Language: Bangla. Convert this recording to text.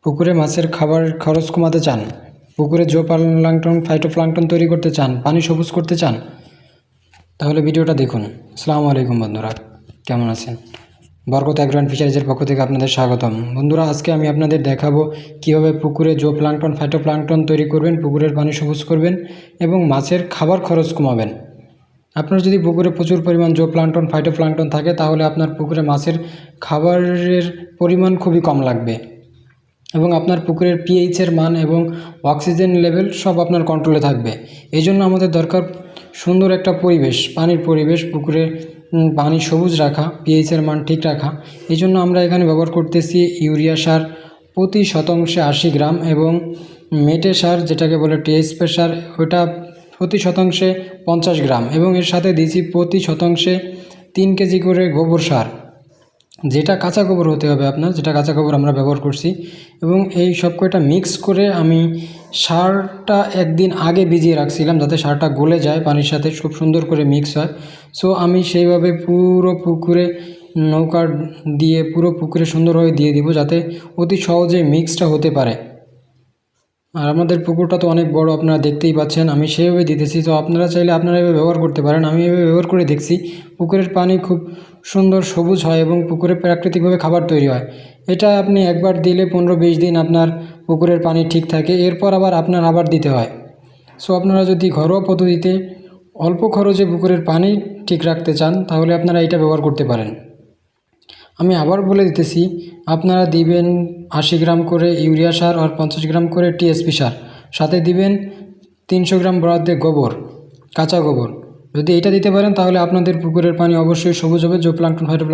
পুকুরে মাছের খাবার খরচ কমাতে চান, পুকুরে জো প্লাঙ্কটন ফাইটোপ্লাঙ্কটন তৈরি করতে চান, পানি সবুজ করতে চান, তাহলে ভিডিওটা দেখুন। আসসালামু আলাইকুম বন্ধুরা, কেমন আছেন? বরকত অ্যাগ্রো অ্যান্ড ফিশারিজের পক্ষ থেকে আপনাদের স্বাগতম। বন্ধুরা, আজকে আমি আপনাদের দেখাবো কীভাবে পুকুরে জো প্লাঙ্কটন ফাইটোপ্লাঙ্কটন তৈরি করবেন, পুকুরের পানি সবুজ করবেন এবং মাছের খাবার খরচ কমাবেন। আপনার যদি পুকুরে প্রচুর পরিমাণ জো প্লাঙ্কটন ফাইটোপ্লাঙ্কটন থাকে, তাহলে আপনার পুকুরে মাছের খাবারের পরিমাণ খুবই কম লাগবে এবং আপনার পুকুরের পিএইচের মান এবং অক্সিজেন লেভেল সব আপনার কন্ট্রোলে থাকবে। এই জন্য আমাদের দরকার সুন্দর একটা পরিবেশ, পানির পরিবেশ, পুকুরে পানি সবুজ রাখা, পিএইচের মান ঠিক রাখা। এই জন্য আমরা এখানে ব্যবহার করতেছি ইউরিয়া সার প্রতি শতাংশে 80 গ্রাম এবং মেটে সার যেটাকে বলে টিএসপি সার, ওটা প্রতি শতাংশে 50 গ্রাম এবং এর সাথে দিয়েছি প্রতি শতাংশে 3 কেজি করে গোবর সার, যেটা কাঁচা গোবর হতে হবে আপনার, যেটা কাঁচা গোবর আমরা ব্যবহার করছি। এবং এই সব কয়টা মিক্স করে আমি সারটা একদিন আগে ভিজিয়ে রাখছিলাম যাতে সারটা গলে যায়, পানির সাথে খুব সুন্দর করে মিক্স হয়। সো আমি সেইভাবে পুরো পুকুরে নৌকা দিয়ে পুরো পুকুরে সুন্দরভাবে দিয়ে দিব যাতে অতি সহজে মিক্সটা হতে পারে। আর আমাদের পুকুরটা তো অনেক বড়, আপনারা দেখতেই পাচ্ছেন, আমি সেইভাবে দিতেছি। তো আপনারা চাইলে আপনারা এভাবে ব্যবহার করতে পারেন। আমি এভাবে ব্যবহার করে দেখছি, পুকুরের পানি খুব সুন্দর সবুজ হয় এবং পুকুরে প্রাকৃতিকভাবে খাবার তৈরি হয়। এটা আপনি একবার দিলে 15-20 দিন আপনার পুকুরের পানি ঠিক থাকে, এরপর আবার দিতে হয়। সো আপনারা যদি ঘরোয়া পদ্ধতিতে অল্প খরচে পুকুরের পানি ঠিক রাখতে চান, তাহলে আপনারা এটা ব্যবহার করতে পারেন। আমি আবার বলে দিতেছি, আপনারা দিবেন 80 গ্রাম করে ইউরিয়া সার আর 50 গ্রাম করে টিএসপি সার, সাথে দিবেন 300 গ্রাম বরাদ্দে গোবর, কাঁচা গোবর। যদি এটা দিতে পারেন তাহলে আপনাদের পুকুরের পানি অবশ্যই সবুজ হবে, জো প্লাঙ্কটন ফাইটোপ্লাঙ্কটন